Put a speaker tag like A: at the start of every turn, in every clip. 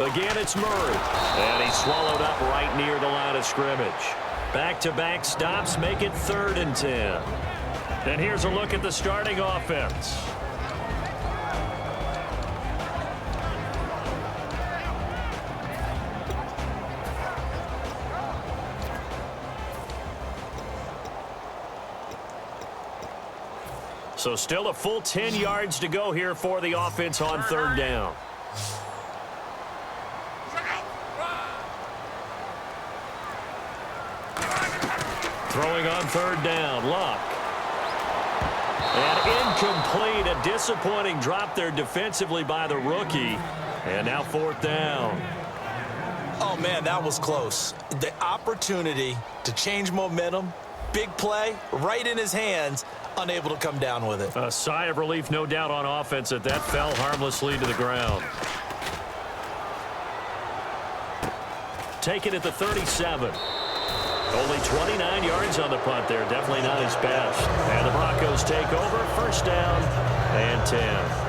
A: Again, it's Murray. And he's swallowed up right near the line of scrimmage. Back-to-back stops make it 3rd and 10. And here's a look at the starting offense. So still a full 10 yards to go here for the offense on 3rd down. Throwing on 3rd down, Luck. And incomplete, a disappointing drop there defensively by the rookie. And now 4th down.
B: Oh, man, that was close. The opportunity to change momentum, big play, right in his hands, unable to come down with it.
A: A sigh of relief, no doubt, on offense that fell harmlessly to the ground. Taken at the 37. Only 29 yards on the punt there. Definitely not his best. And the Broncos take over. 1st down and 10.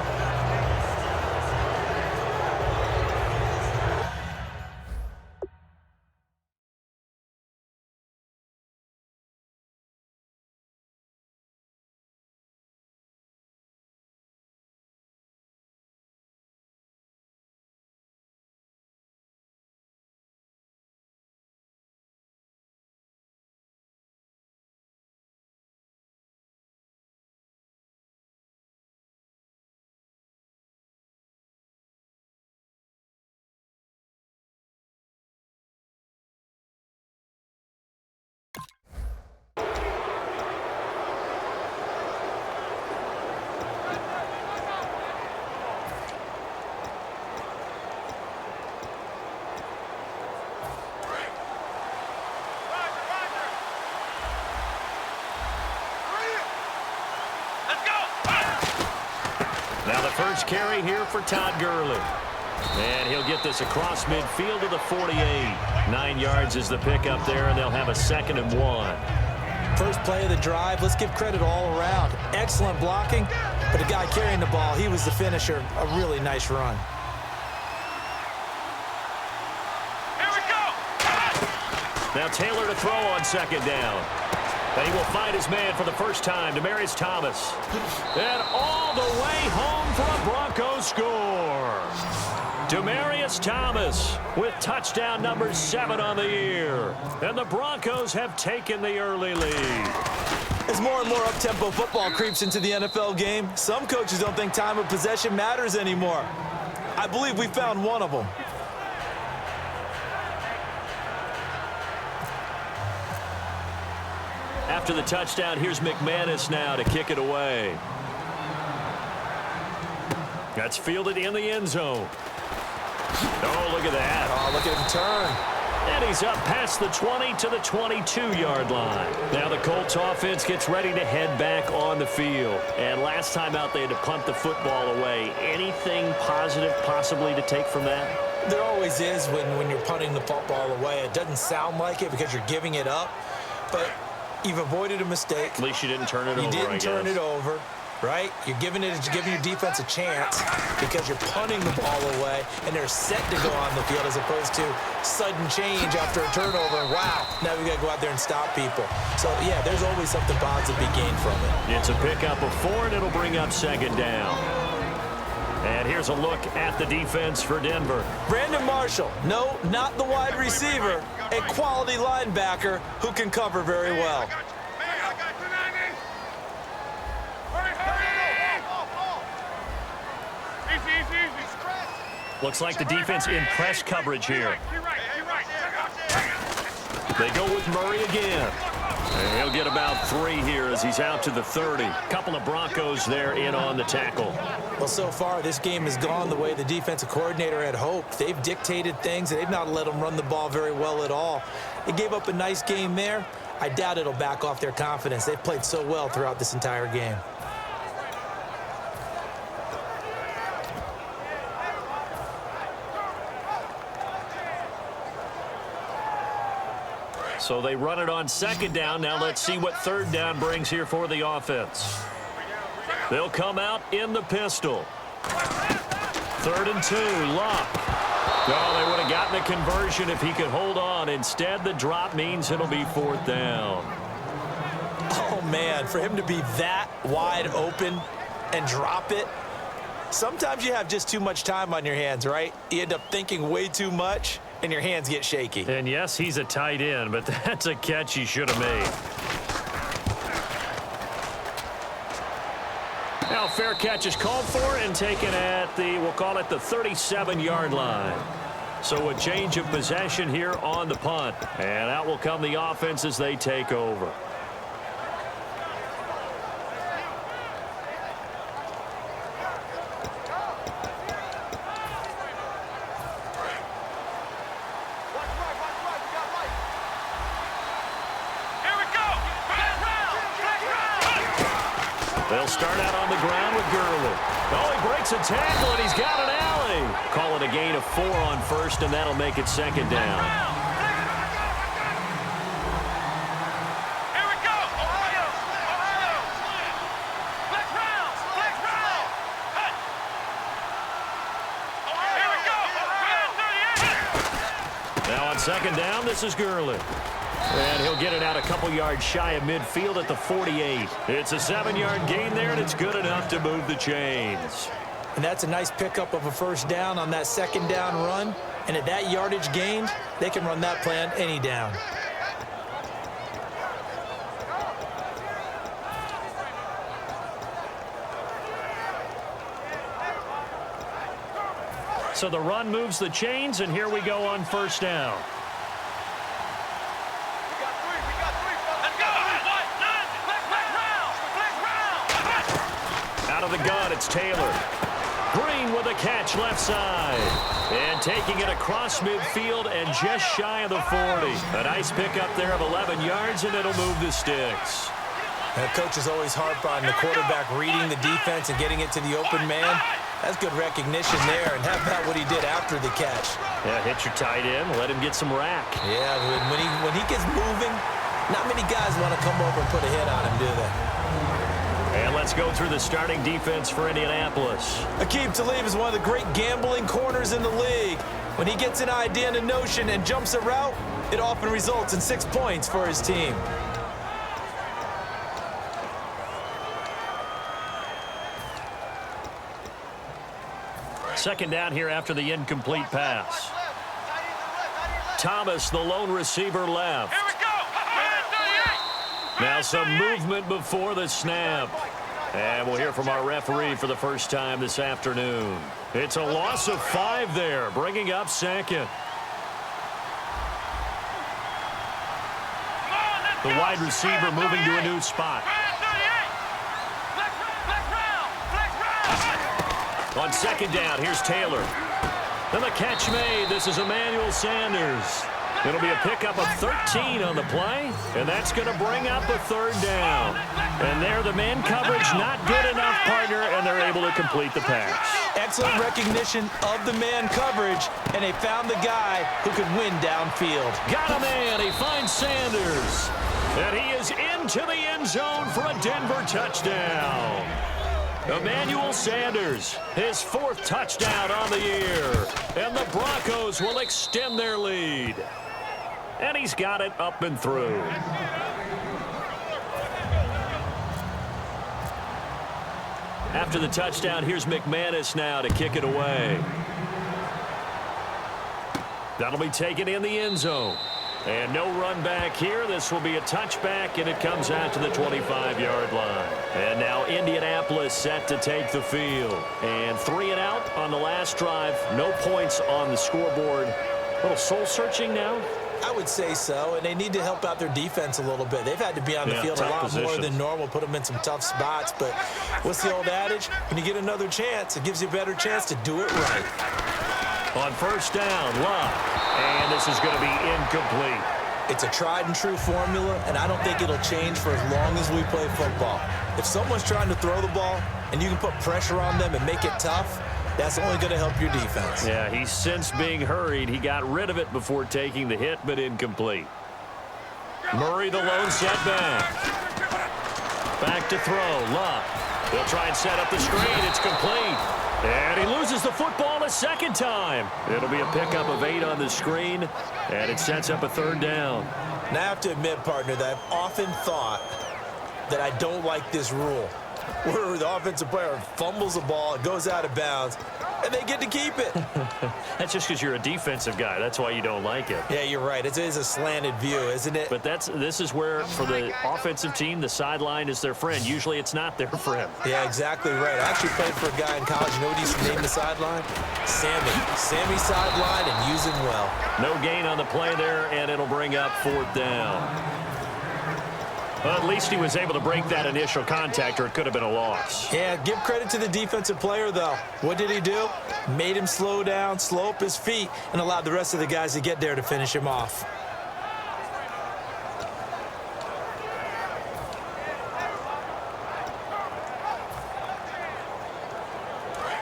A: Now the first carry here for Todd Gurley. And he'll get this across midfield to the 48. 9 yards is the pickup there, and they'll have a 2nd and 1.
B: First play of the drive, let's give credit all around. Excellent blocking, but the guy carrying the ball, he was the finisher. A really nice run.
C: Here we go!
A: Now Taylor to throw on 2nd down. And he will find his man for the first time, Demaryius Thomas. And all the way home for a Broncos score. Demaryius Thomas with touchdown number 7 on the year. And the Broncos have taken the early lead.
B: As more and more up-tempo football creeps into the NFL game, some coaches don't think time of possession matters anymore. I believe we found one of them.
A: After the touchdown, here's McManus now to kick it away. That's fielded in the end zone. Oh, look at that.
B: Oh, look at him turn.
A: And he's up past the 20 to the 22-yard line. Now the Colts offense gets ready to head back on the field. And last time out, they had to punt the football away. Anything positive possibly to take from that?
B: There always is when you're punting the football away. It doesn't sound like it because you're giving it up. But you've avoided a mistake.
A: At least you didn't turn it over,
B: You didn't turn it over, right? You're giving your defense a chance because you're punting the ball away, and they're set to go on the field as opposed to sudden change after a turnover. And wow, now we got to go out there and stop people. So, yeah, there's always something positive to be gained from it.
A: It's a pickup of 4, and it'll bring up 2nd down. And here's a look at the defense for Denver.
B: Brandon Marshall, no, not the wide receiver, a quality linebacker who can cover very well.
A: Looks like the defense in press coverage here. They go with Murray again. And he'll get about 3 here as he's out to the 30. Couple of Broncos there in on the tackle.
B: Well, so far, this game has gone the way the defensive coordinator had hoped. They've dictated things, and they've not let them run the ball very well at all. They gave up a nice game there. I doubt it'll back off their confidence. They've played so well throughout this entire game.
A: So they run it on 2nd down. Now let's see what 3rd down brings here for the offense. They'll come out in the pistol. 3rd and 2, Luck. Oh, they would have gotten the conversion if he could hold on. Instead, the drop means it'll be 4th down.
B: Oh, man, for him to be that wide open and drop it. Sometimes you have just too much time on your hands, right? You end up thinking way too much, and your hands get shaky.
A: And yes, he's a tight end, but that's a catch he should have made. Now, fair catch is called for and taken at the, we'll call it the 37-yard line. So a change of possession here on the punt. And out will come the offense as they take over. They'll start out on the ground with Gurley. Oh, he breaks a tackle, and he's got an alley. Call it a gain of 4 on 1st, and that'll make it 2nd down.
C: Here we go. Ohio. Flex round. Cut. Here we go.
A: Now on 2nd down, this is Gurley. And he'll get it out a couple yards shy of midfield at the 48. It's a 7-yard gain there, and it's good enough to move the chains.
B: And that's a nice pickup of a 1st down on that 2nd down run. And at that yardage gained, they can run that play on any down.
A: So the run moves the chains, and here we go on 1st down. Out of the gun, it's Taylor. Green with a catch left side. And taking it across midfield and just shy of the 40. A nice pickup there of 11 yards, and it'll move the sticks.
B: And coaches always harp on the quarterback reading the defense and getting it to the open man. That's good recognition there, and how about what he did after the catch?
A: Yeah, hit your tight end, let him get some rack.
B: Yeah, when he gets moving, not many guys want to come over and put a hit on him, do they?
A: And let's go through the starting defense for Indianapolis.
B: Aqib Talib is one of the great gambling corners in the league. When he gets an idea and a notion and jumps a route, it often results in 6 points for his team.
A: Second down here after the incomplete pass. Thomas, the lone receiver, left.
C: Here we go.
A: Now some movement before the snap. And we'll hear from our referee for the first time this afternoon. It's a loss of 5 there, bringing up 2nd. The wide receiver moving to a new spot. On 2nd down, here's Taylor. And the catch made. This is Emmanuel Sanders. It'll be a pickup of 13 on the play, and that's going to bring up a 3rd down. And there, the man coverage not good enough, partner, and they're able to complete the pass.
B: Excellent recognition of the man coverage, and they found the guy who could win downfield.
A: Got a man. He finds Sanders. And he is into the end zone for a Denver touchdown. Emmanuel Sanders, his 4th touchdown on the year. And the Broncos will extend their lead. And he's got it up and through. After the touchdown, here's McManus now to kick it away. That'll be taken in the end zone. And no run back here. This will be a touchback, and it comes out to the 25-yard line. And now Indianapolis set to take the field. And 3 and out on the last drive. No points on the scoreboard. A little soul-searching now.
B: I would say so, and they need to help out their defense a little bit. They've had to be on the field a lot more than normal, put them in some tough spots. But what's the old adage? When you get another chance, it gives you a better chance to do it right.
A: On 1st down, Love. And this is going to be incomplete.
B: It's a tried-and-true formula, and I don't think it'll change for as long as we play football. If someone's trying to throw the ball and you can put pressure on them and make it tough, that's only going to help your defense.
A: Yeah, he's since being hurried. He got rid of it before taking the hit, but incomplete. Murray, the lone setback. Back to throw. Love. They'll try and set up the screen. It's complete. And he loses the football a second time. It'll be a pickup of 8 on the screen, and it sets up a 3rd down.
B: Now, I have to admit, partner, that I've often thought that I don't like this rule, where the offensive player fumbles the ball, it goes out of bounds, and they get to keep it.
A: That's just because you're a defensive guy. That's why you don't like it.
B: Yeah, you're right. It is a slanted view, isn't it?
A: But this is where, for the offensive team, the sideline is their friend. Usually it's not their friend.
B: Yeah, exactly right. I actually played for a guy in college. You know what he used to name the sideline? Sammy. Sammy sideline, and use him well.
A: No gain on the play there, and it'll bring up 4th down. Well, at least he was able to break that initial contact, or it could have been a loss.
B: Yeah, give credit to the defensive player, though. What did he do? Made him slow down, slow up his feet, and allowed the rest of the guys to get there to finish him off.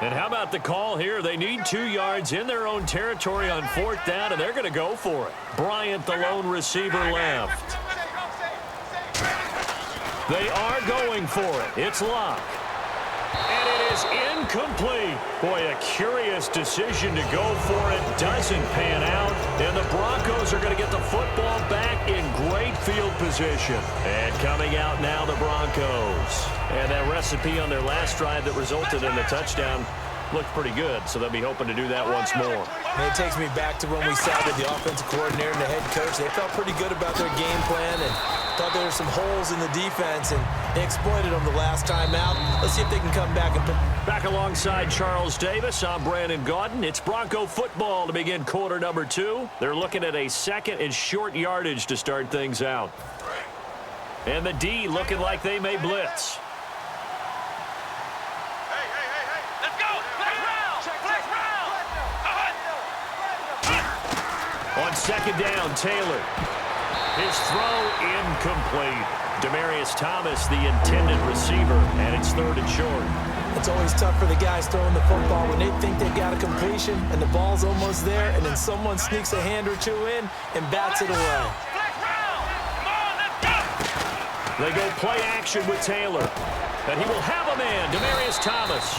A: And how about the call here? They need 2 yards in their own territory on 4th down, and they're going to go for it. Bryant, the lone receiver, left. They are going for it. It's Locke. And it is incomplete. Boy, a curious decision to go for it. Doesn't pan out. And the Broncos are going to get the football back in great field position. And coming out now, the Broncos. And that recipe on their last drive that resulted in the touchdown looked pretty good, so they'll be hoping to do that once more.
B: And it takes me back to when we sat with the offensive coordinator and the head coach. They felt pretty good about their game plan and thought there were some holes in the defense, and they exploited them the last time out. Let's see if they can come back and
A: back alongside Charles Davis. I'm Brandon Gaudin. It's Bronco football to begin quarter number 2. They're looking at a 2nd and short yardage to start things out. And the D looking like they may blitz. On 2nd down, Taylor. His throw incomplete. Demaryius Thomas, the intended receiver, and it's 3rd and short.
B: It's always tough for the guys throwing the football when they think they've got a completion and the ball's almost there, and then someone sneaks a hand or 2 in and bats it away.
A: They go play action with Taylor. And he will have a man, Demaryius Thomas.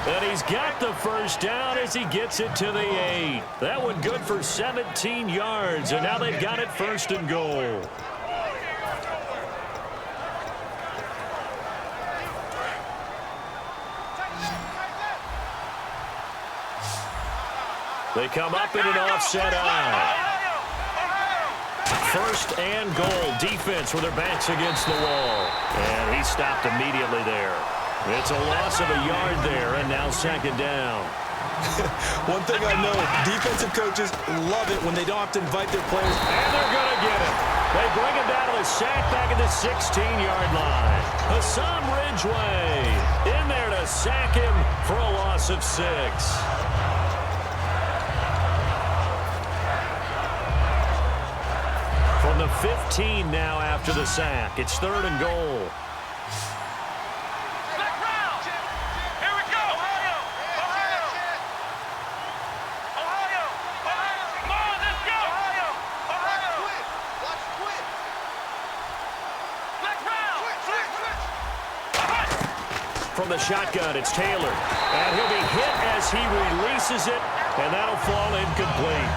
A: And he's got the 1st down as he gets it to the 8. That one good for 17 yards, and now they've got it 1st and goal. They come up in an offset eye. 1st and goal. Defense with their backs against the wall. And he stopped immediately there. It's a loss of a yard there, and now 2nd down.
B: One thing I know, defensive coaches love it when they don't have to invite their players.
A: And they're going to get it. They bring him down to the sack back at the 16-yard line. Hassan Ridgeway in there to sack him for a loss of 6. From the 15 now after the sack. It's 3rd and goal. From the shotgun, it's Taylor. And he'll be hit as he releases it, and that'll fall incomplete.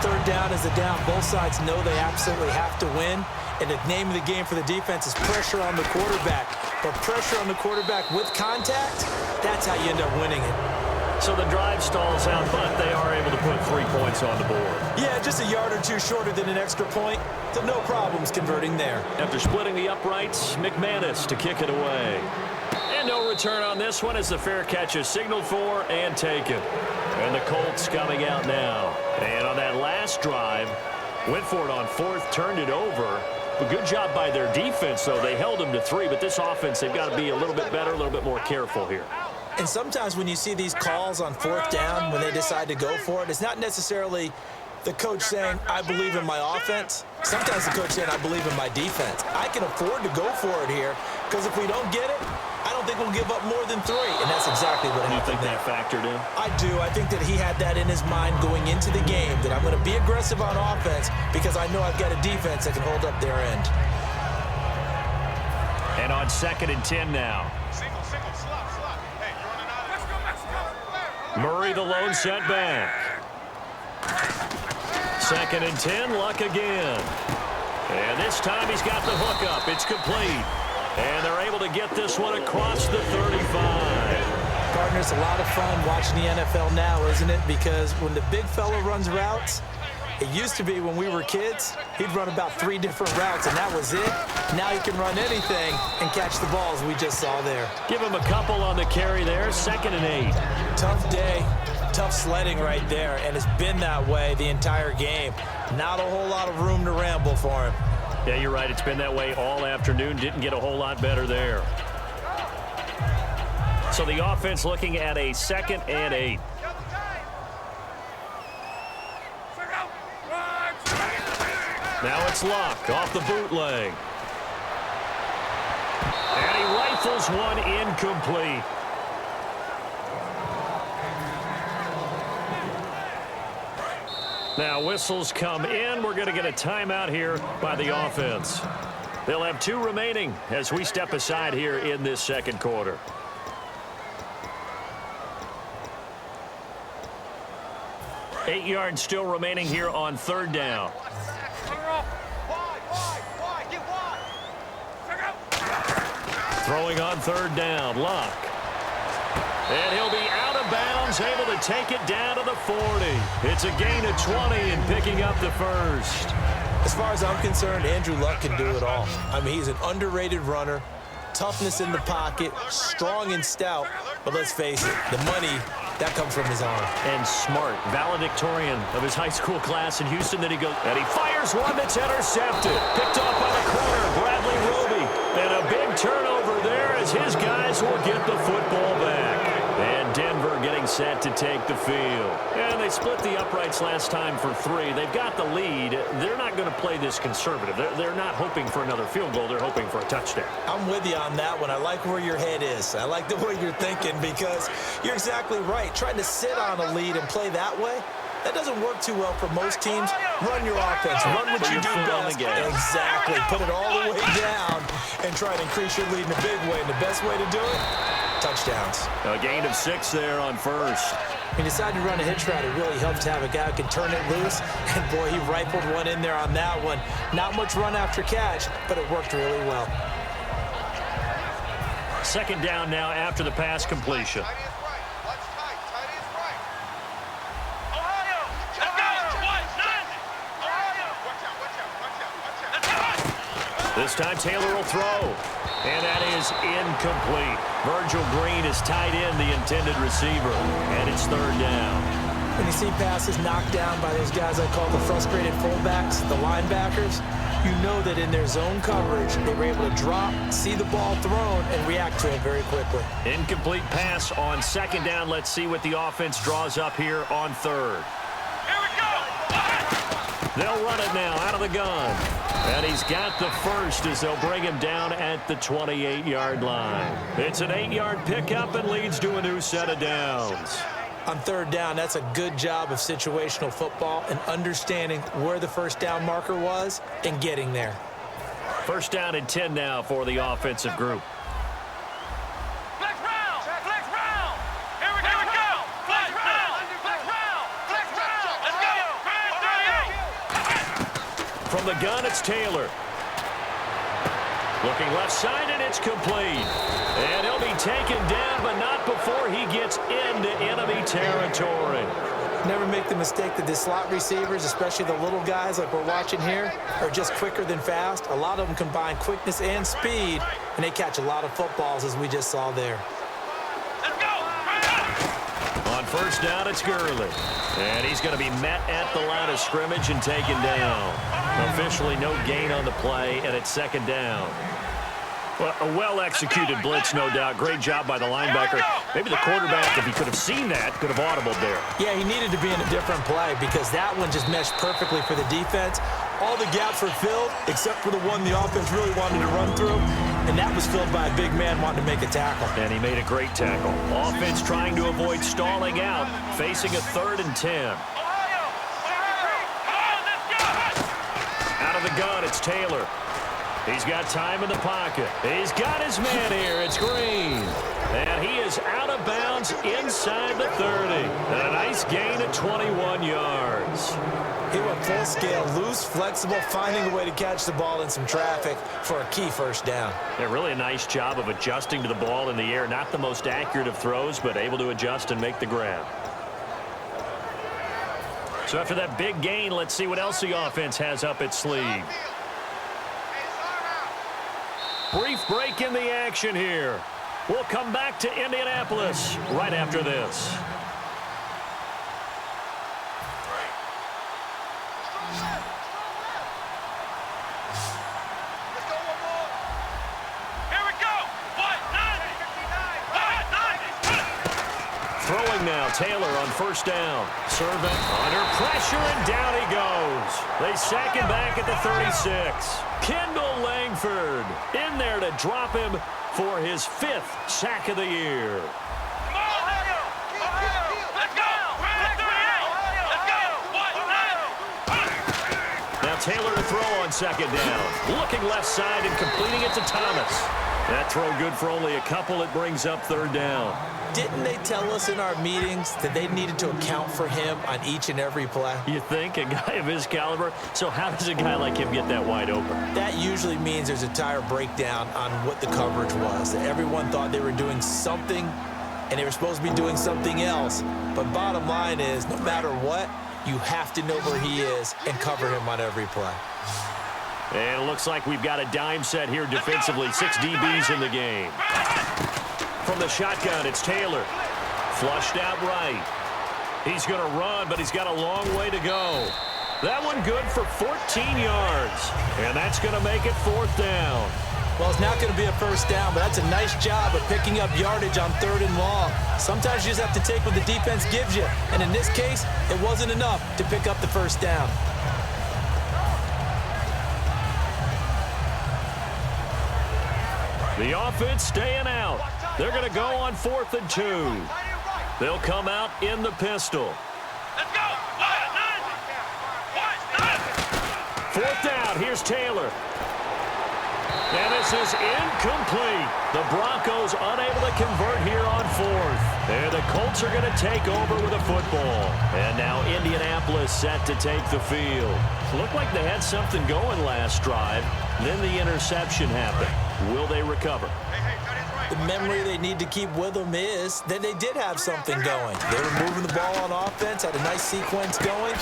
B: 3rd down is a down. Both sides know they absolutely have to win. And the name of the game for the defense is pressure on the quarterback. But pressure on the quarterback with contact, that's how you end up winning it.
A: So the drive stalls out, but they are able to put 3 points on the board.
B: Yeah, just a yard or 2 shorter than an extra point. So no problems converting there.
A: After splitting the uprights, McManus to kick it away. And no return on this one as the fair catch is signaled for and taken. And the Colts coming out now. And on that last drive, went for it on 4th, turned it over. A good job by their defense, though. They held them to 3, but this offense, they've got to be a little bit better, a little bit more careful here.
B: And sometimes when you see these calls on 4th down, when they decide to go for it, it's not necessarily the coach saying, I believe in my offense. Sometimes the coach saying, I believe in my defense. I can afford to go for it here, because if we don't get it, I don't think we'll give up more than 3. And that's exactly what happened.
A: You think that factored in?
B: I do. I think that he had that in his mind going into the game, that I'm going to be aggressive on offense because I know I've got a defense that can hold up their end.
A: And on 2nd and 10 now.
C: Single slot.
A: Murray the lone setback. 2nd and 10, Luck again. And this time he's got the hook up. It's complete. And they're able to get this one across the 35.
B: Partner, it's a lot of fun watching the NFL now, isn't it? Because when the big fella runs routes, it used to be when we were kids, he'd run about 3 different routes, and that was it. Now he can run anything and catch the balls we just saw there.
A: Give him a couple on the carry there. 2nd and 8.
B: Tough day, tough sledding right there, and it's been that way the entire game. Not a whole lot of room to ramble for him.
A: Yeah, you're right. It's been that way all afternoon. Didn't get a whole lot better there. So the offense looking at a 2nd and 8. Now it's Luck off the bootleg. And he rifles one incomplete. Now whistles come in. We're going to get a timeout here by the offense. They'll have 2 remaining as we step aside here in this 2nd quarter. Eight yards still remaining here on 3rd down. Throwing on 3rd down, Luck. And he'll be out of bounds, able to take it down to the 40. It's a gain of 20 and picking up the 1st.
B: As far as I'm concerned, Andrew Luck can do it all. I mean, he's an underrated runner, toughness in the pocket, strong and stout, but let's face it, the money, that comes from his arm.
A: And smart, valedictorian of his high school class in Houston. Then he goes, and he fires one that's intercepted. Picked off by the corner, Bradley Roby. And a big turnover there as his guys will get the football back. And Denver getting set to take the field. And they split the uprights last time for 3. They've got the lead. They're not going to play this conservative. They're not hoping for another field goal. They're hoping for a touchdown.
B: I'm with you on that one. I like where your head is. I like the way you're thinking because you're exactly right. Trying to sit on a lead and play that way, that doesn't work too well for most teams. Run your offense. Run what you do best. Exactly. Put it all the way down and try to increase your lead in a big way. And the best way to do it, touchdowns.
A: A gain of 6 there on 1st.
B: He decided to run a hitch route. It really helps to have a guy who can turn it loose. And, boy, he rifled one in there on that one. Not much run after catch, but it worked really well.
A: 2nd down now after the pass completion. This time Taylor will throw. And that is incomplete. Virgil Green has tied in the intended receiver. And it's 3rd down.
B: When you see passes knocked down by those guys I call the frustrated fullbacks, the linebackers, you know that in their zone coverage, they were able to drop, see the ball thrown, and react to it very quickly.
A: Incomplete pass on 2nd down. Let's see what the offense draws up here on 3rd.
C: Here we go.
A: They'll run it now out of the gun. And he's got the 1st as they'll bring him down at the 28-yard line. It's an 8-yard pickup and leads to a new set of downs.
B: On 3rd down, that's a good job of situational football and understanding where the 1st down marker was and getting there.
A: 1st down and 10 now for the offensive group.
C: Flex round. Flex round. Here we go. Flex round. Flex round. Flex round. Let's go.
A: From the gun, it's Taylor. Looking left side, and it's complete. And he'll be taken down, but not before he gets into enemy territory.
B: Never make the mistake that the slot receivers, especially the little guys like we're watching here, are just quicker than fast. A lot of them combine quickness and speed, and they catch a lot of footballs, as we just saw there.
C: Let's go.
A: On 1st down, it's Gurley. And he's going to be met at the line of scrimmage and taken down. Officially no gain on the play, and it's 2nd down. Well, a well-executed blitz, no doubt. Great job by the linebacker. Maybe the quarterback, if he could have seen that, could have audibled there.
B: Yeah, he needed to be in a different play because that one just meshed perfectly for the defense. All the gaps were filled except for the one the offense really wanted to run through, and that was filled by a big man wanting to make a tackle.
A: And he made a great tackle. Offense trying to avoid stalling out, facing a 3rd and 10. Out of the gun, it's Taylor. He's got time in the pocket. He's got his man here. It's Green. And he is out of bounds inside the 30. And a nice gain of 21 yards.
B: He went full scale, loose, flexible, finding a way to catch the ball in some traffic for a key first down.
A: Yeah, really a nice job of adjusting to the ball in the air. Not the most accurate of throws, but able to adjust and make the grab. So after that big gain, let's see what else the offense has up its sleeve. Brief break in the action here. We'll come back to Indianapolis right after this. Throwing now, Taylor on first down. Servant under pressure, and down he goes. They sack him back at the 36. Kendall Langford in there to drop him for his 5th sack of the year. Now Taylor to throw on second down. Looking left side and completing it to Thomas. That throw good for only a couple. It brings up third down.
B: Didn't they tell us in our meetings that they needed to account for him on each and every play?
A: You think? A guy of his caliber? So how does a guy like him get that wide open?
B: That usually means there's a tire breakdown on what the coverage was. Everyone thought they were doing something, and they were supposed to be doing something else. But bottom line is, no matter what, you have to know where he is and cover him on every play.
A: And it looks like we've got a dime set here defensively. 6 DBs in the game. From the shotgun, it's Taylor. Flushed out right. He's going to run, but he's got a long way to go. That one good for 14 yards. And that's going to make it 4th down.
B: Well, it's not going to be a first down, but that's a nice job of picking up yardage on 3rd and long. Sometimes you just have to take what the defense gives you. And in this case, it wasn't enough to pick up the first down.
A: The offense staying out. They're going to go on 4th and 2. They'll come out in the pistol.
C: Let's go.
A: 4th down. Here's Taylor. And this is incomplete. The Broncos unable to convert here on 4th. And the Colts are going to take over with a football. And now Indianapolis set to take the field. Looked like they had something going last drive. Then the interception happened. Will they recover?
B: The memory they need to keep with them is that they did have something going. They were moving the ball on offense, had a nice sequence going.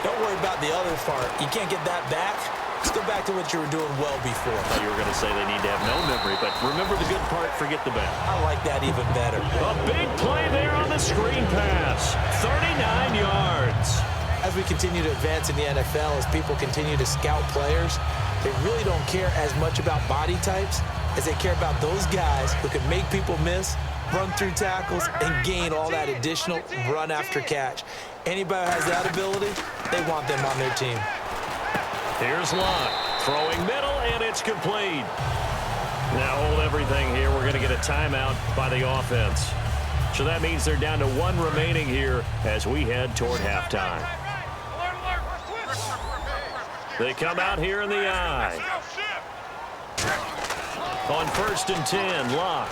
B: Don't worry about the other part. You can't get that back. Let's go back to what you were doing well before.
A: I thought you were going to say they need to have no memory, but remember the good part, forget the bad.
B: I like that even better.
A: A big play there on the screen pass. 39 yards.
B: As we continue to advance in the NFL, as people continue to scout players, they really don't care as much about body types as they care about those guys who can make people miss, run through tackles, and gain all that additional run after catch. Anybody who has that ability, they want them on their team.
A: Here's Locke, throwing middle, and it's complete. Now hold everything here. We're going to get a timeout by the offense. So that means they're down to 1 remaining here as we head toward halftime. They come out here in the eye. On 1st and 10, Locke.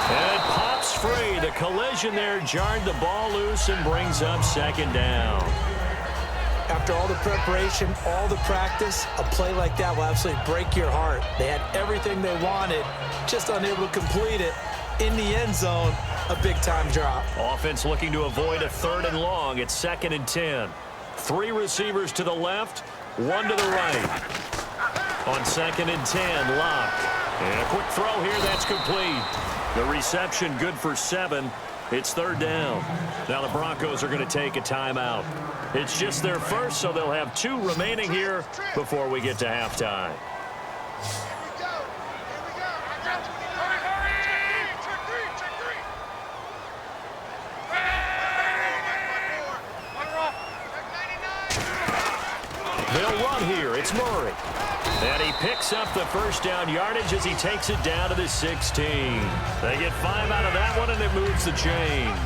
A: And it pops free. The collision there jarred the ball loose and brings up 2nd down.
B: After all the preparation, all the practice, a play like that will absolutely break your heart. They had everything they wanted, just unable to complete it. In the end zone, a big-time drop.
A: Offense looking to avoid a 3rd and long. It's 2nd and 10. 3 receivers to the left, 1 to the right. On 2nd and 10, Locke. And a quick throw here, that's complete. The reception good for 7. It's 3rd down. Now the Broncos are going to take a timeout. It's just their first, so they'll have 2 remaining here before we get to halftime. They'll run here. It's Murray. And he picks up the first down yardage as he takes it down to the 16. They get 5 out of that one, and it moves the chains.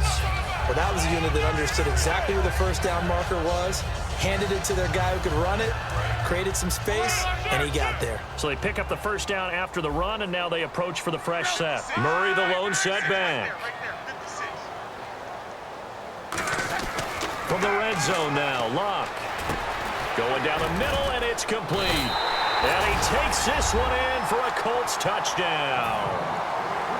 B: Well, that was a unit that understood exactly where the first down marker was, handed it to their guy who could run it, created some space, and he got there.
A: So they pick up the first down after the run, and now they approach for the fresh set. Murray the lone setback. From the red zone now, Locke. Going down the middle, and it's complete. And he takes this one in for a Colts touchdown.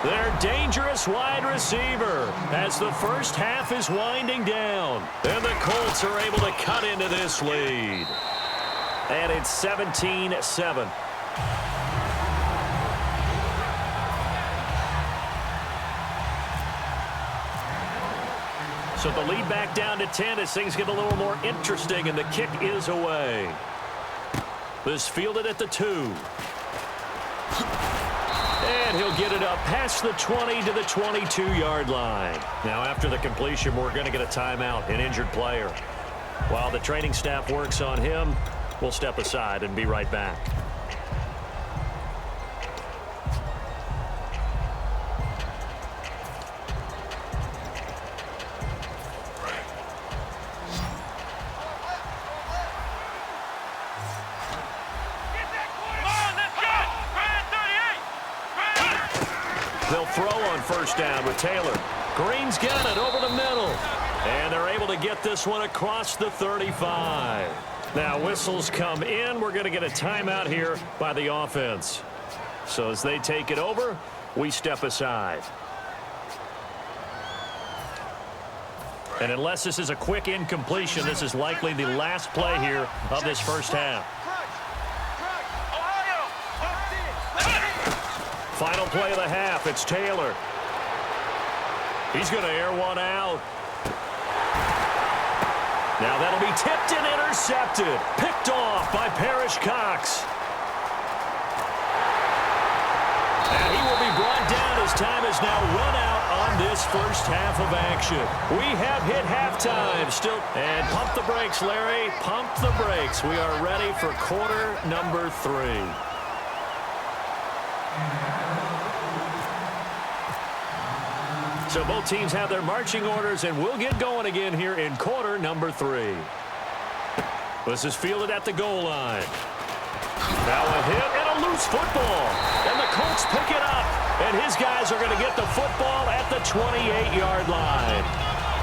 A: Their dangerous wide receiver as the first half is winding down. And the Colts are able to cut into this lead. And it's 17-7. So the lead back down to 10 as things get a little more interesting, and the kick is away. This fielded at the 2. And he'll get it up past the 20 to the 22-yard line. Now, after the completion, we're going to get a timeout, an injured player. While the training staff works on him, we'll step aside and be right back. They'll throw on first down with Taylor. Green's got it over the middle. And they're able to get this one across the 35. Now whistles come in. We're going to get a timeout here by the offense. So as they take it over, we step aside. And unless this is a quick incompletion, this is likely the last play here of this first half. Final play of the half, it's Taylor. He's going to air one out. Now that'll be tipped and intercepted. Picked off by Parrish Cox. And he will be brought down as time is now run out on this first half of action. We have hit halftime still. And pump the brakes, Larry. Pump the brakes. We are ready for quarter number 3. So both teams have their marching orders, and we'll get going again here in quarter number 3. This is fielded at the goal line. Now a hit and a loose football. And the Colts pick it up. And his guys are going to get the football at the 28-yard line.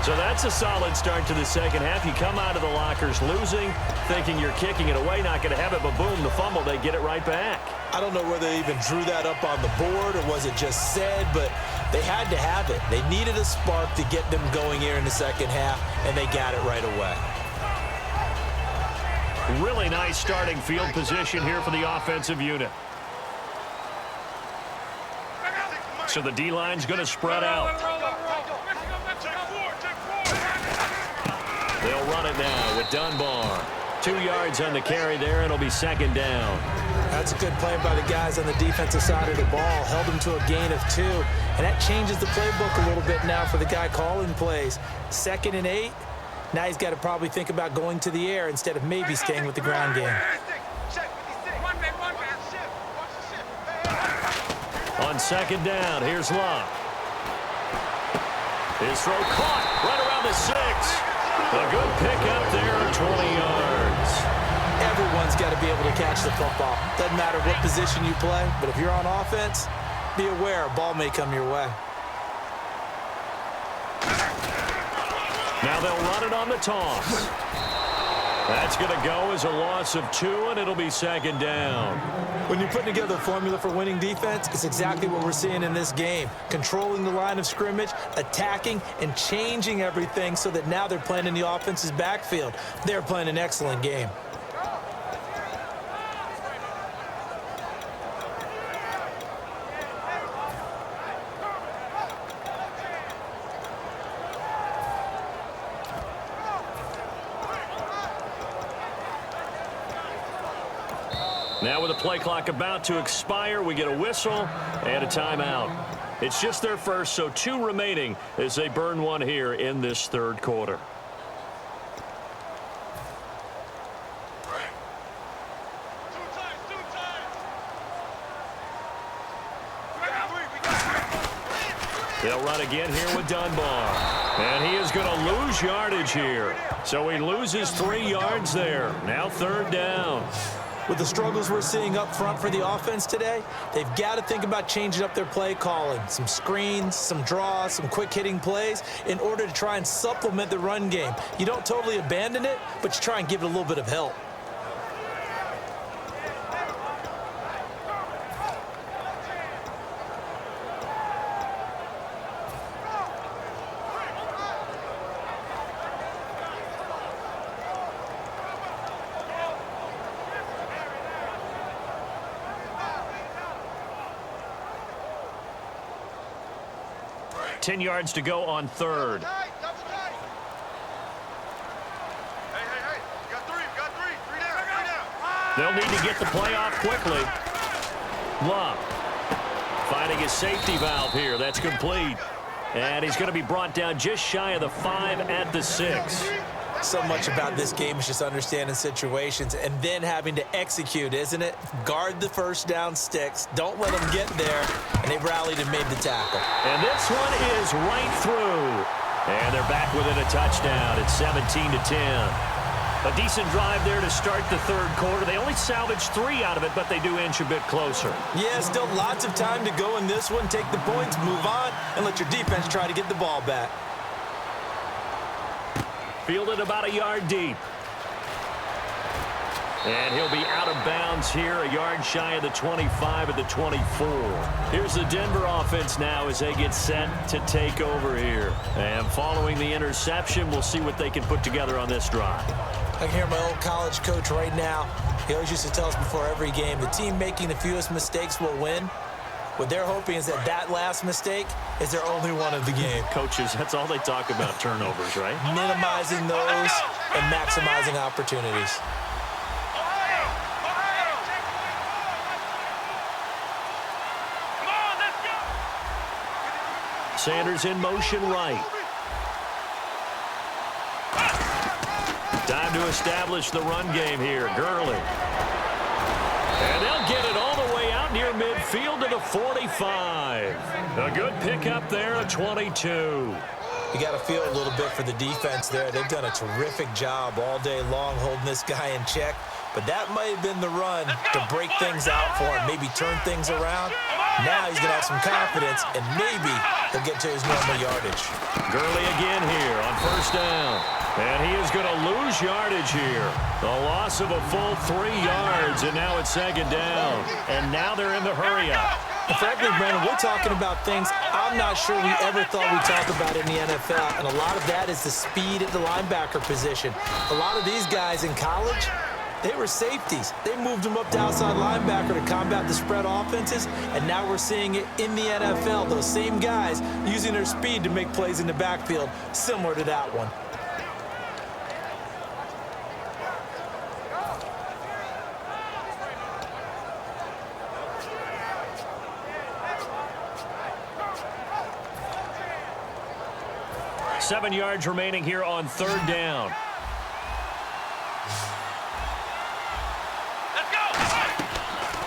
A: So that's a solid start to the second half. You come out of the lockers losing, thinking you're kicking it away, not going to have it, but boom, the fumble, they get it right back.
B: I don't know whether they even drew that up on the board or was it just said, but they had to have it. They needed a spark to get them going here in the second half, and they got it right away.
A: Really nice starting field position here for the offensive unit. So the D-line's going to spread out. They'll run it now with Dunbar. 2 yards on the carry there, and it'll be second down.
B: That's a good play by the guys on the defensive side of the ball. Held them to a gain of 2. And that changes the playbook a little bit now for the guy calling plays. 2nd and 8. Now he's got to probably think about going to the air instead of maybe staying with the ground game.
A: On second down, here's Locke. His throw caught right around the 6. A good pickup there at 20 yards.
B: Everyone's got to be able to catch the football. Doesn't matter what position you play, but if you're on offense, be aware a ball may come your way.
A: Now they'll run it on the toss. That's going to go as a loss of 2, and it'll be second down.
B: When you're putting together a formula for winning defense, it's exactly what we're seeing in this game. Controlling the line of scrimmage, attacking, and changing everything so that now they're playing in the offense's backfield. They're playing an excellent game.
A: Now with the play clock about to expire, we get a whistle and a timeout. It's just their first, so 2 remaining as they burn one here in this third quarter. They'll run again here with Dunbar. And he is going to lose yardage here. So he loses 3 yards there. Now third down.
B: With the struggles we're seeing up front for the offense today, they've got to think about changing up their play calling. Some screens, some draws, some quick-hitting plays in order to try and supplement the run game. You don't totally abandon it, but you try and give it a little bit of help.
A: Ten yards to go on third.
C: Hey, you got three. Three down.
A: They'll need to get the play off quickly. Love finding his safety valve here. That's complete. And he's going to be brought down just shy of the 5 at the 6.
B: So much about this game is just understanding situations and then having to execute, isn't it? Guard the first down sticks. Don't let them get there. And they rallied and made the tackle.
A: And this one is right through. And they're back within a touchdown. It's 17-10. A decent drive there to start the third quarter. They only salvaged 3 out of it, but they do inch a bit closer.
B: Yeah, still lots of time to go in this one. Take the points, move on, and let your defense try to get the ball back.
A: Fielded about a yard deep. And he'll be out of bounds here, a yard shy of the 25 at the 24. Here's the Denver offense now as they get set to take over here. And following the interception, we'll see what they can put together on this drive.
B: I can hear my old college coach right now. He always used to tell us before every game, the team making the fewest mistakes will win. What they're hoping is that that last mistake is their only one of the game.
A: Coaches, that's all they talk about, turnovers, right?
B: Minimizing those and maximizing opportunities.
A: Sanders in motion right. Time to establish the run game here. Gurley. And they'll get it all the way out near midfield to the 45. A good pickup there at 22.
B: You got to feel a little bit for the defense there. They've done a terrific job all day long holding this guy in check. But that might have been the run to break things out for him, maybe turn things around. Now he's going to have some confidence, and maybe he'll get to his normal yardage.
A: Gurley again here on first down. And he is going to lose yardage here. The loss of a full 3 yards, and now it's second down. And now they're in the hurry-up.
B: Frankly, Brandon, we're talking about things I'm not sure we ever thought we'd talk about in the NFL, and a lot of that is the speed at the linebacker position. A lot of these guys in college, they were safeties. They moved them up to outside linebacker to combat the spread offenses, and now we're seeing it in the NFL. Those same guys using their speed to make plays in the backfield, similar to that one.
A: Seven yards remaining here on third down.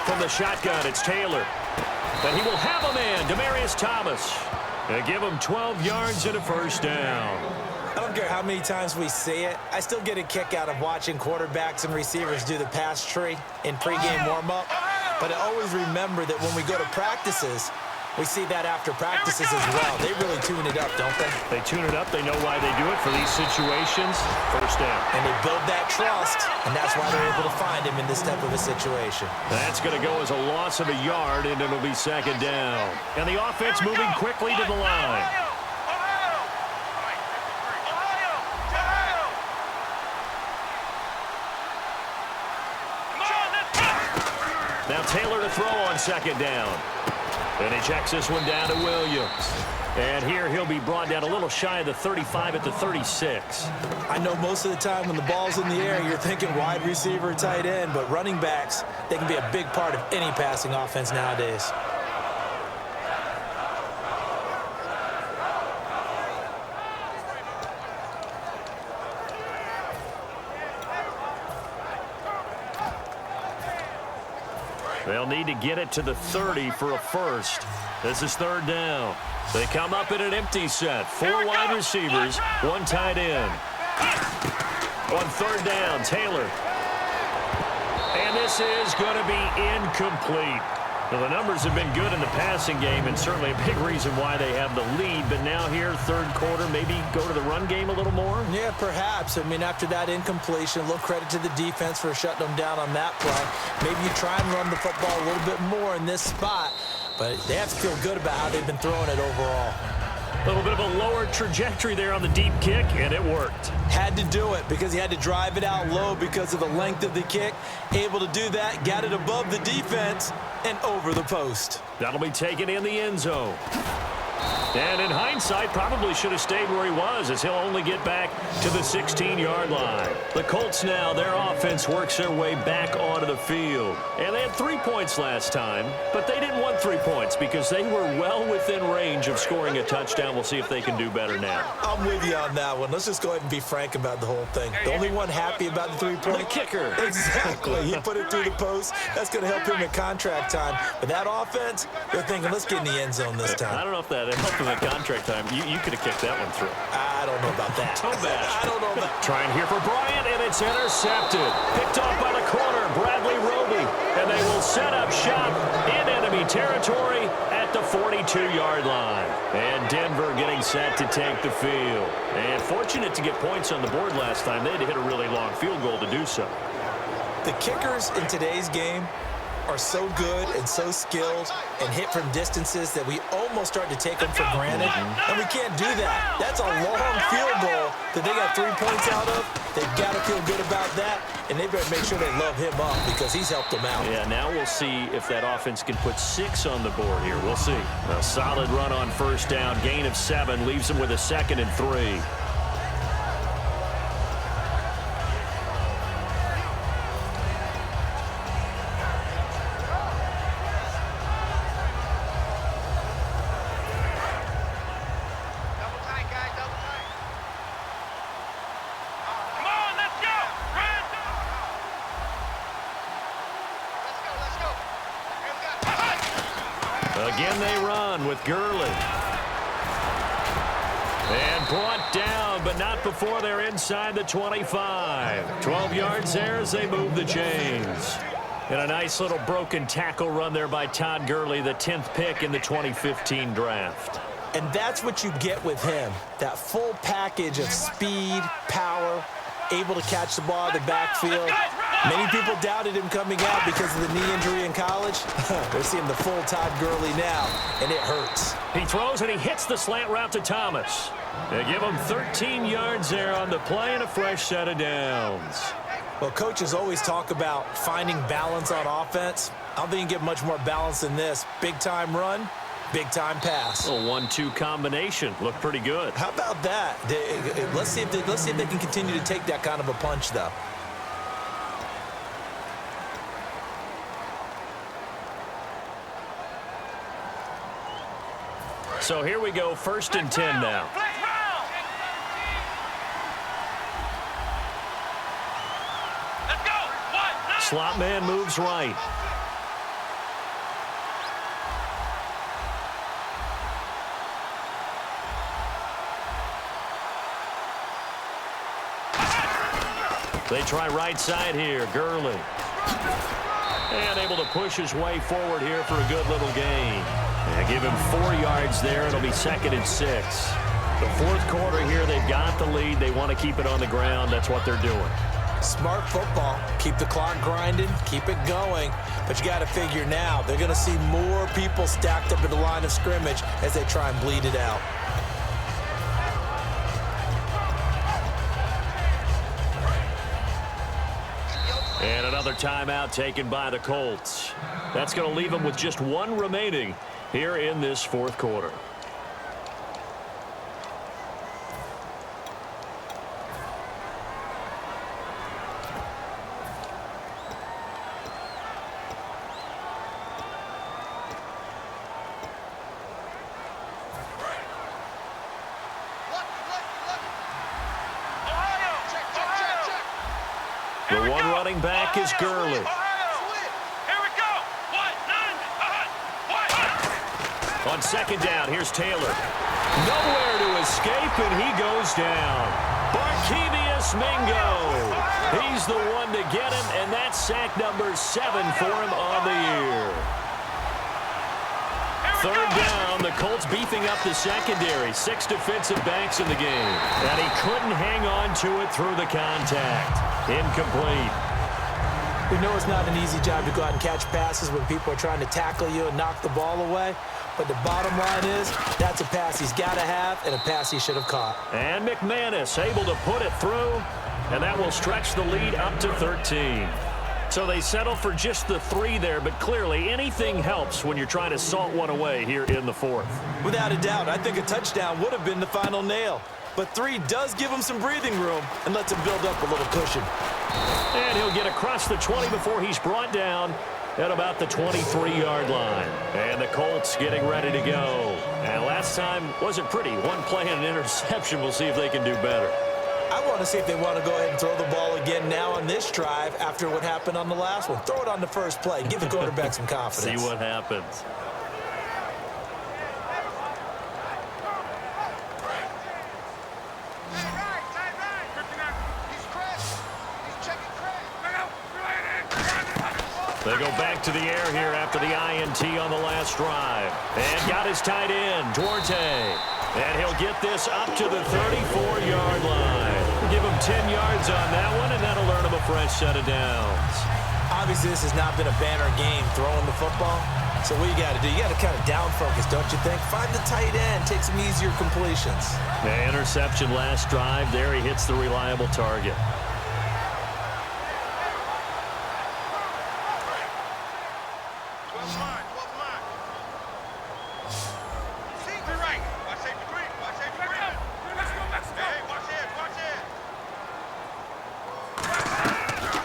A: From the shotgun, it's Taylor. And he will have a man, Demaryius Thomas. And give him 12 yards and a first down.
B: I don't care how many times we say it, I still get a kick out of watching quarterbacks and receivers do the pass tree in pregame warm-up. But I always remember that when we go to practices, we see that after practices as well. They really tune it up, don't they?
A: They tune it up. They know why they do it for these situations. First down.
B: And they build that trust, and that's why they're able to find him in this type of a situation.
A: That's going to go as a loss of a yard, and it'll be second down. And the offense moving quickly to the line. Now Taylor to throw on second down. And he checks this one down to Williams. And here he'll be brought down a little shy of the 35 at the 36.
B: I know most of the time when the ball's in the air, you're thinking wide receiver, tight end, but running backs, they can be a big part of any passing offense nowadays.
A: They'll need to get it to the 30 for a first. This is third down. They come up in an empty set. 4 wide receivers, 1 tight end. On third down, Taylor. And And this is going to be incomplete. Well, the numbers have been good in the passing game and certainly a big reason why they have the lead. But now here, third quarter, maybe go to the run game a little more?
B: Yeah, perhaps. I mean, after that incompletion, a little credit to the defense for shutting them down on that play. Maybe you try and run the football a little bit more in this spot. But they have to feel good about how they've been throwing it overall.
A: A little bit of a lower trajectory there on the deep kick, and it worked.
B: Had to do it because he had to drive it out low because of the length of the kick. Able to do that, got it above the defense and over the post.
A: That'll be taken in the end zone. And in hindsight, probably should have stayed where he was as he'll only get back to the 16-yard line. The Colts now, their offense works their way back onto the field. And they had 3 points last time, but they didn't want 3 points because they were well within range of scoring a touchdown. We'll see if they can do better now.
B: I'm with you on that one. Let's just go ahead and be frank about the whole thing. The only one happy about the 3-point?
A: The kicker.
B: Exactly. He put it through the post. That's going to help him in contract time. But that offense, they're thinking, let's get in the end zone this time.
A: I don't know if that helped in the contract time. You could have kicked that one through.
B: I don't know about that.
A: So bad.
B: I don't know about that.
A: Trying here for Bryant, and it's intercepted. Picked off by the corner, Bradley Roby. And they will set up shop in enemy territory at the 42-yard line. And Denver getting set to take the field. And fortunate to get points on the board last time. They had to hit a really long field goal to do so.
B: The kickers in today's game are so good and so skilled and hit from distances that we almost start to take them for granted. And we can't do that. That's a long field goal that they got 3 points out of. They've got to feel good about that, and they better make sure they love him up because he's helped them out.
A: Yeah, now we'll see if that offense can put 6 on the board here. We'll see. A solid run on first down. Gain of 7 leaves them with a 2nd and 3. Again they run with Gurley. And brought down, but not before they're inside the 25. 12 yards there as they move the chains. And a nice little broken tackle run there by Todd Gurley, the 10th pick in the 2015 draft.
B: And that's what you get with him, that full package of speed, power, able to catch the ball in the backfield. Many people doubted him coming out because of the knee injury in college. We're seeing the full Todd Gurley now, and it hurts.
A: He throws and he hits the slant route to Thomas. They give him 13 yards there on the play and a fresh set of downs.
B: Well, coaches always talk about finding balance on offense. I don't think you can get much more balance than this. Big-time run, big-time pass.
A: A 1-2 combination. Looked pretty good.
B: How about that? Let's see if they can continue to take that kind of a punch, though.
A: So here we go, 1st and 10 now.
C: Let's go.
A: Slot man moves right. They try right side here, Gurley. And able to push his way forward here for a good little gain. And give him 4 yards there. It'll be 2nd and 6. The 4th quarter here, they've got the lead. They want to keep it on the ground. That's what they're doing.
B: Smart football. Keep the clock grinding. Keep it going. But you got to figure now, they're going to see more people stacked up at the line of scrimmage as they try and bleed it out.
A: And another timeout taken by the Colts. That's going to leave them with just 1 remaining here in this 4th quarter. The one running back is Gurley.
C: Here we go.
A: On 2nd down, here's Taylor. Nowhere to escape, and he goes down. Barkevius Thomas Mingo. He's the one to get him, and that's sack number 7 for him on the year. Third down, the Colts beefing up the secondary. 6 defensive backs in the game. And he couldn't hang on to it through the contact. Incomplete.
B: We know it's not an easy job to go out and catch passes when people are trying to tackle you and knock the ball away. But the bottom line is, that's a pass he's got to have and a pass he should have caught.
A: And McManus able to put it through, and that will stretch the lead up to 13. So they settle for just the 3 there, but clearly anything helps when you're trying to salt one away here in the 4th.
B: Without a doubt, I think a touchdown would have been the final nail. But 3 does give him some breathing room and lets him build up a little cushion.
A: And he'll get across the 20 before he's brought down at about the 23-yard line. And the Colts getting ready to go. And last time wasn't pretty. One play and an interception. We'll see if they can do better.
B: I want to see if they want to go ahead and throw the ball again now on this drive after what happened on the last one. Throw it on the first play. Give the quarterback some confidence.
A: See what happens. They go back to the air here after the INT on the last drive. And got his tight end, Duarte. And he'll get this up to the 34-yard line. Give him 10 yards on that one, and that'll earn him a fresh set of downs.
B: Obviously, this has not been a banner game throwing the football. So what you got to do, you got to kind of down focus, don't you think? Find the tight end, take some easier completions.
A: The interception last drive. There he hits the reliable target.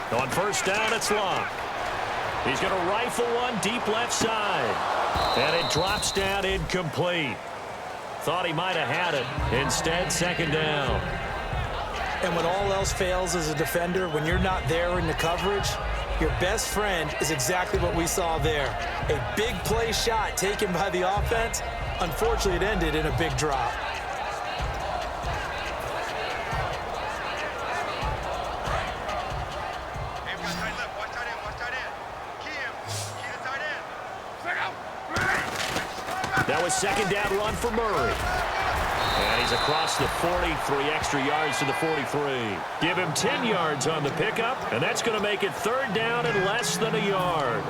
A: On first down, it's Locke. He's going to rifle one deep left side. And it drops down incomplete. Thought he might have had it. Instead, second down.
B: And when all else fails as a defender, when you're not there in the coverage, your best friend is exactly what we saw there. A big play shot taken by the offense. Unfortunately, it ended in a big drop.
A: That was second down run for Murray. And he's across the 40, 3 extra yards to the 43. Give him 10 yards on the pickup, and that's going to make it third down and less than a yard.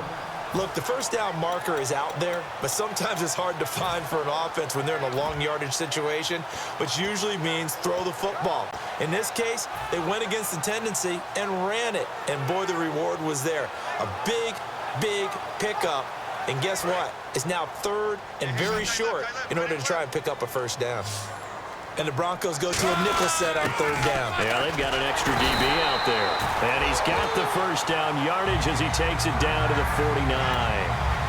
B: Look, the first down marker is out there, but sometimes it's hard to find for an offense when they're in a long yardage situation, which usually means throw the football. In this case, they went against the tendency and ran it, and boy, the reward was there. A big, big pickup. And guess what? It's now third and very short in order to try and pick up a first down. And the Broncos go to a nickel set on third down.
A: Yeah, they've got an extra DB out there. And he's got the first down yardage as he takes it down to the 49.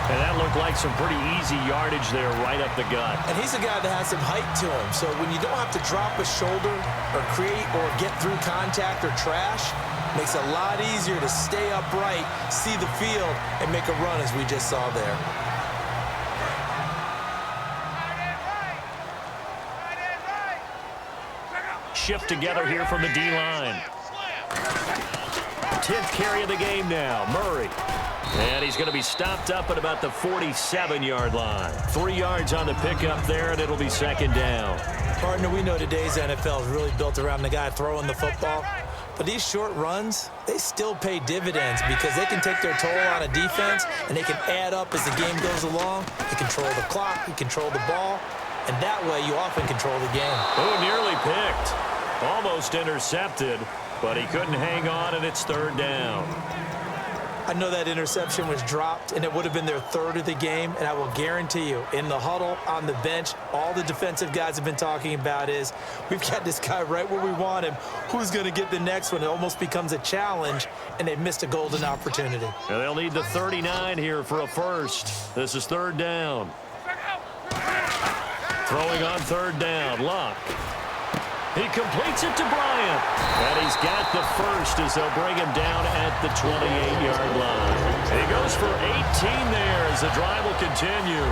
A: And that looked like some pretty easy yardage there right up the gut.
B: And he's a guy that has some height to him. So when you don't have to drop a shoulder or create or get through contact or trash, makes it a lot easier to stay upright, see the field, and make a run as we just saw there.
A: Shift together here from the D-line. 10th carry of the game now, Murray. And he's going to be stopped up at about the 47-yard line. 3 yards on the pickup there, and it'll be second down.
B: Partner, we know today's NFL is really built around the guy throwing the football. But these short runs, they still pay dividends because they can take their toll on a defense and they can add up as the game goes along. You control the clock, you control the ball, and that way you often control the game.
A: Oh, nearly picked. Almost intercepted, but he couldn't hang on, and it's third down.
B: I know that interception was dropped, and it would have been their third of the game, and I will guarantee you, in the huddle, on the bench, all the defensive guys have been talking about is, we've got this guy right where we want him. Who's going to get the next one? It almost becomes a challenge, and they've missed a golden opportunity.
A: And they'll need the 39 here for a first. This is third down. Throwing on third down, Luck. He completes it to Bryant. And he's got the first as they'll bring him down at the 28-yard line. He goes for 18 there as the drive will continue.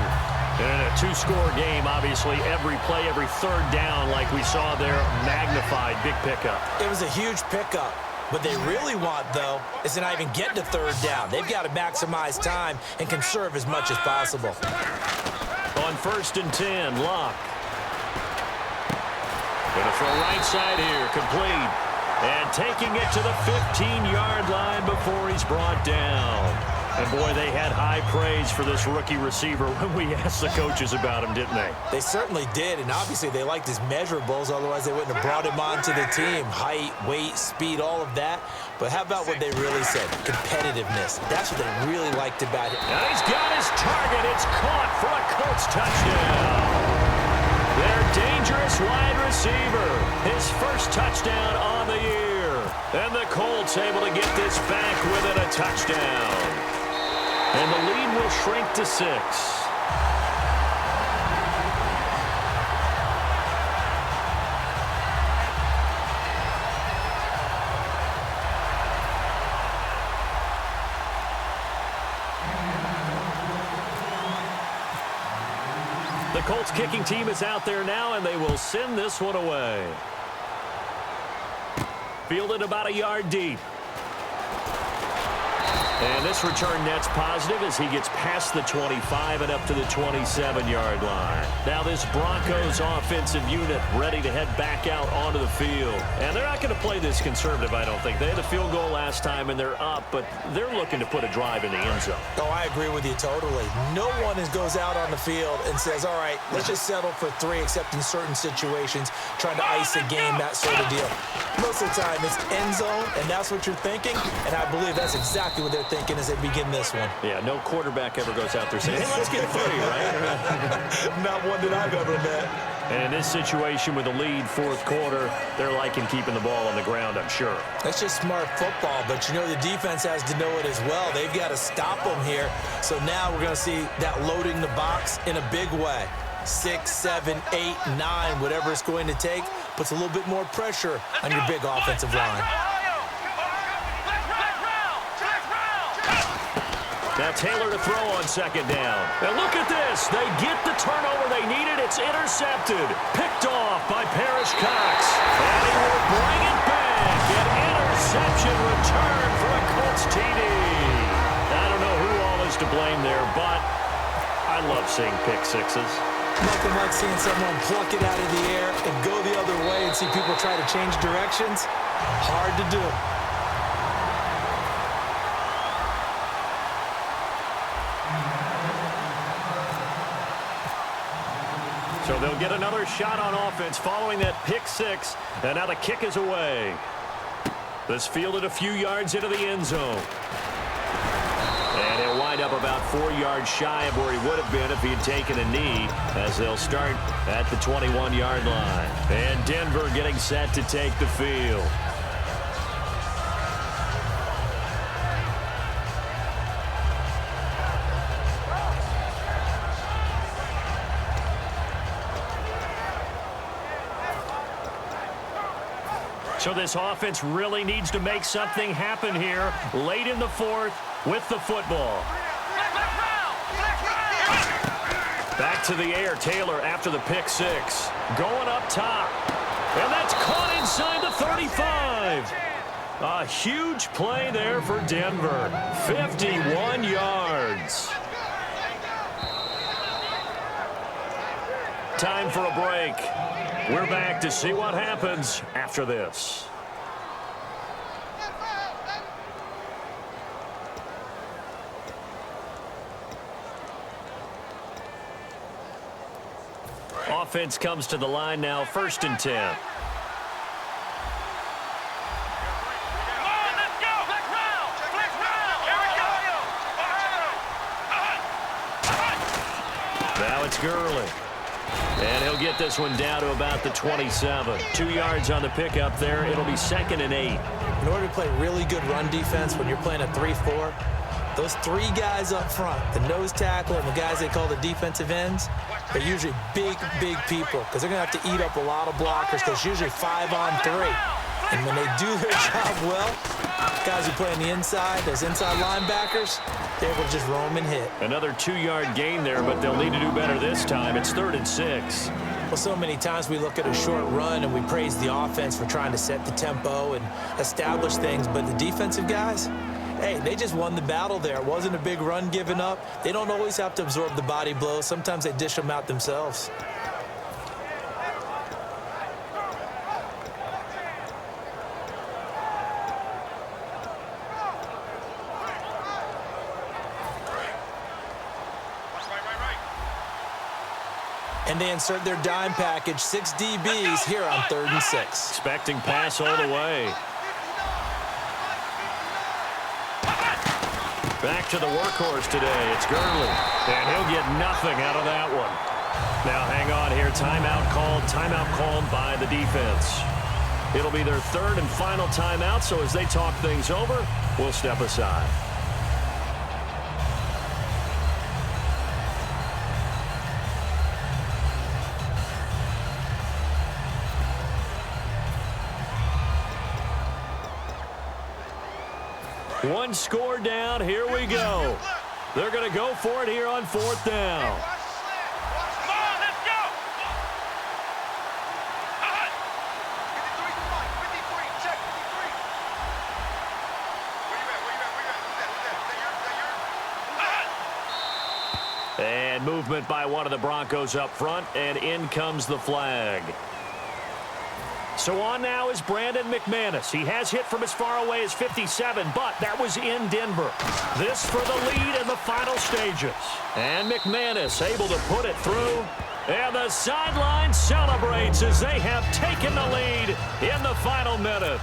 A: And in a two-score game, obviously, every play, every third down, like we saw there, magnified, big pickup.
B: It was a huge pickup. What they really want, though, is to not even get to third down. They've got to maximize time and conserve as much as possible.
A: On 1st and 10, Locke. Going to throw right side here, complete. And taking it to the 15-yard line before he's brought down. And, boy, they had high praise for this rookie receiver when we asked the coaches about him, didn't they?
B: They certainly did, and obviously they liked his measurables. Otherwise, they wouldn't have brought him onto the team. Height, weight, speed, all of that. But how about what they really said? Competitiveness. That's what they really liked about him.
A: Now he's got his target. It's caught for a Colts touchdown. Their dangerous wide receiver. His first touchdown on the year. And the Colts able to get this back within a touchdown. And the lead will shrink to 6. The Colts kicking team is out there now, and they will send this one away. Fielded about a yard deep. And this return net's positive as he gets past the 25 and up to the 27-yard line. Now this Broncos offensive unit ready to head back out onto the field. And they're not going to play this conservative, I don't think. They had a field goal last time, and they're up, but they're looking to put a drive in the end zone.
B: Oh, I agree with you totally. No one goes out on the field and says, all right, let's just settle for 3, except in certain situations, trying to ice a game, that sort of deal. Most of the time, it's end zone, and that's what you're thinking, and I believe that's exactly what they're thinking as they begin this one.
A: Yeah, no quarterback ever goes out there saying, hey, let's get 3, right?
B: Not one that I've ever met.
A: And in this situation with the lead, fourth quarter, they're liking keeping the ball on the ground, I'm sure.
B: That's just smart football, but you know the defense has to know it as well. They've got to stop them here. So now we're going to see that loading the box in a big way. 6, 7, 8, 9, whatever it's going to take, puts a little bit more pressure on your big offensive line.
A: Now Taylor to throw on second down. And look at this. They get the turnover they needed. It's intercepted. Picked off by Parrish Cox. And he will bring it back. An interception return for a Colts TD. I don't know who all is to blame there, but I love seeing pick sixes.
B: Nothing like seeing someone pluck it out of the air and go the other way and see people try to change directions. Hard to do.
A: So they'll get another shot on offense following that pick 6. And now the kick is away. This fielded a few yards into the end zone. And he'll wind up about 4 yards shy of where he would have been if he had taken a knee, as they'll start at the 21-yard line. And Denver getting set to take the field. So this offense really needs to make something happen here late in the fourth with the football. Back to the air, Taylor after the pick 6. Going up top. And that's caught inside the 35. A huge play there for Denver. 51 yards. Time for a break. We're back to see what happens after this. Offense comes to the line now, 1st and 10. Now it's Gurley. And he'll get this one down to about the 27. 2 yards on the pickup there. It'll be 2nd and 8.
B: In order to play really good run defense when you're playing a 3-4, those 3 guys up front, the nose tackle and the guys they call the defensive ends, they're usually big, big people because they're going to have to eat up a lot of blockers because it's usually 5 on 3. And when they do their job well, guys who play on the inside, those inside linebackers, They're able to just roam and hit.
A: Another 2-yard gain there, but they'll need to do better this time. It's 3rd and 6.
B: Well, so many times we look at a short run and we praise the offense for trying to set the tempo and establish things, but the defensive guys, hey, they just won the battle there. It wasn't a big run given up. They don't always have to absorb the body blows. Sometimes they dish them out themselves. And they insert their dime package, 6 DBs here on 3rd and 6.
A: Expecting pass all the way. Back to the workhorse today. It's Gurley. And he'll get nothing out of that one. Now hang on here. Timeout called by the defense. It'll be their 3rd and final timeout, so as they talk things over, we'll step aside. One score down. Here we go. They're going to go for it here on 4th down.
C: Come on, let's go. 53, check 53. Where you at?
A: And movement by one of the Broncos up front, and in comes the flag. So on now is Brandon McManus. He has hit from as far away as 57, but that was in Denver. This for the lead in the final stages. And McManus able to put it through. And the sideline celebrates as they have taken the lead in the final minute.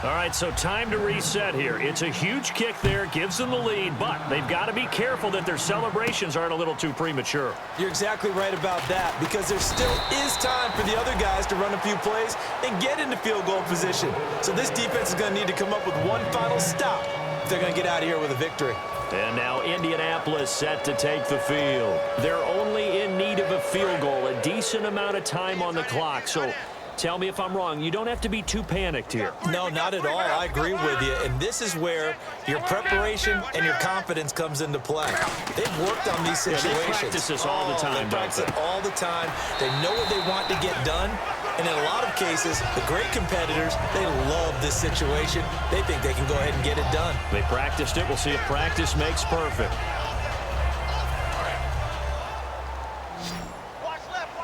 A: All right, so time to reset here. It's a huge kick there, gives them the lead, but they've got to be careful that their celebrations aren't a little too premature.
B: You're exactly right about that, because there still is time for the other guys to run a few plays and get into field goal position. So this defense is going to need to come up with one final stop if they're going to get out of here with a victory.
A: And now Indianapolis set to take the field. They're only in need of a field goal, a decent amount of time on the clock. So tell me if I'm wrong. You don't have to be too panicked here.
B: No, not at all. I agree with you. And this is where your preparation and your confidence comes into play. They've worked on these situations.
A: Yeah, they practice this all the time,
B: They practice it all the time. They know what they want to get done. And in a lot of cases, the great competitors, they love this situation. They think they can go ahead and get it done.
A: They practiced it. We'll see if practice makes perfect.
C: Watch left.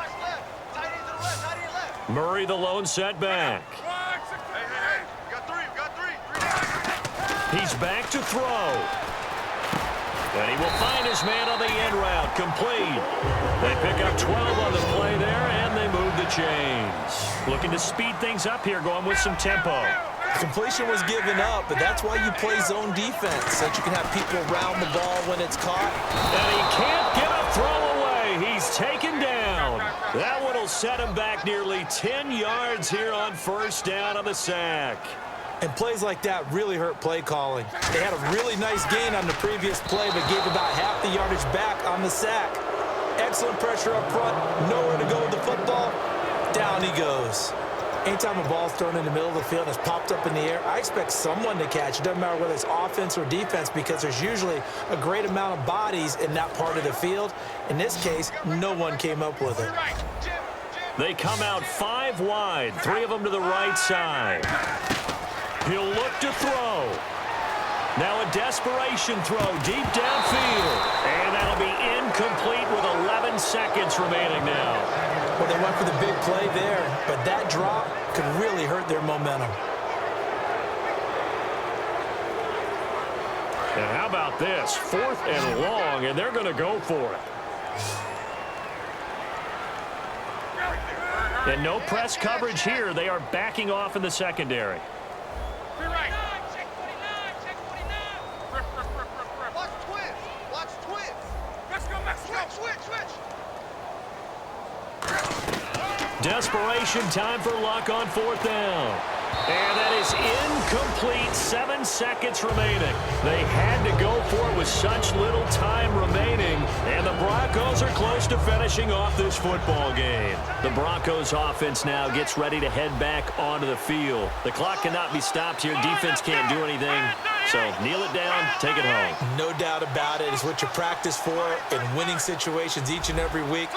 C: Tight end to the left.
A: Murray the lone setback.
C: Hey. We got three.
A: He's back to throw. And he will find his man on the end route. Complete. They pick up 12 on the play there, and they move the chains. Looking to speed things up here, going with some tempo.
B: Completion was given up, but that's why you play zone defense, so that you can have people around the ball when it's caught.
A: And he can't get a throw away. He's taken down. That one will set him back nearly 10 yards here on 1st down on the sack.
B: And plays like that really hurt play calling. They had a really nice gain on the previous play, but gave about half the yardage back on the sack. Excellent pressure up front, nowhere to go with the football. Down he goes. Anytime a ball's thrown in the middle of the field and it's popped up in the air, I expect someone to catch. It doesn't matter whether it's offense or defense, because there's usually a great amount of bodies in that part of the field. In this case, no one came up with it.
A: They come out 5 wide, 3 of them to the right side. He'll look to throw. Now a desperation throw deep downfield. And that'll be incomplete with 11 seconds remaining now.
B: Well, they went for the big play there, but that drop could really hurt their momentum.
A: And how about this? 4th and long, and they're going to go for it. And no press coverage here. They are backing off in the secondary.
C: Watch twins. Let's go. Switch.
A: Desperation time for Luck on 4th down. And that is incomplete. 7 seconds remaining. They had to go for it with such little time remaining. And the Broncos Broncos are close to finishing off this football game. The Broncos offense now gets ready to head back onto the field. The clock cannot be stopped here. Defense can't do anything. So kneel it down, take it home.
B: No doubt about it. It's what you practice for in winning situations each and every week.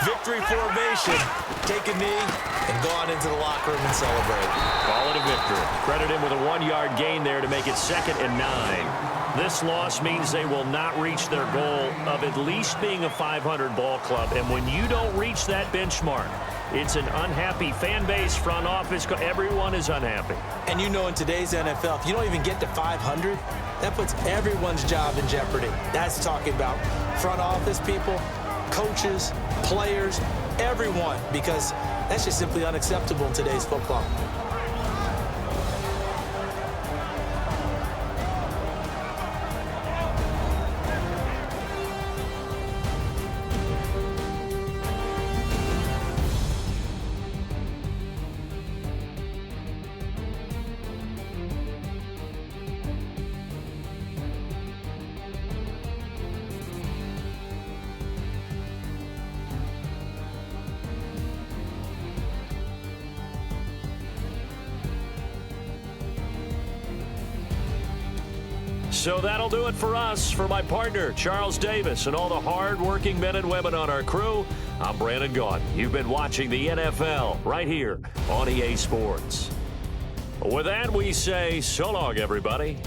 B: Victory formation. Take a knee and go on into the locker room and celebrate.
A: Call it a victory. Credit him with a 1-yard gain there to make it 2nd and 9. This loss means they will not reach their goal of at least being a 500 ball club. And when you don't reach that benchmark, it's an unhappy fan base, front office. Everyone is unhappy.
B: And you know in today's NFL, if you don't even get to 500, that puts everyone's job in jeopardy. That's talking about front office people, coaches, players, everyone, because that's just simply unacceptable in today's football.
A: So that'll do it for us. For my partner, Charles Davis, and all the hard-working men and women on our crew, I'm Brandon Gaudin. You've been watching the NFL right here on EA Sports. With that, we say so long, everybody.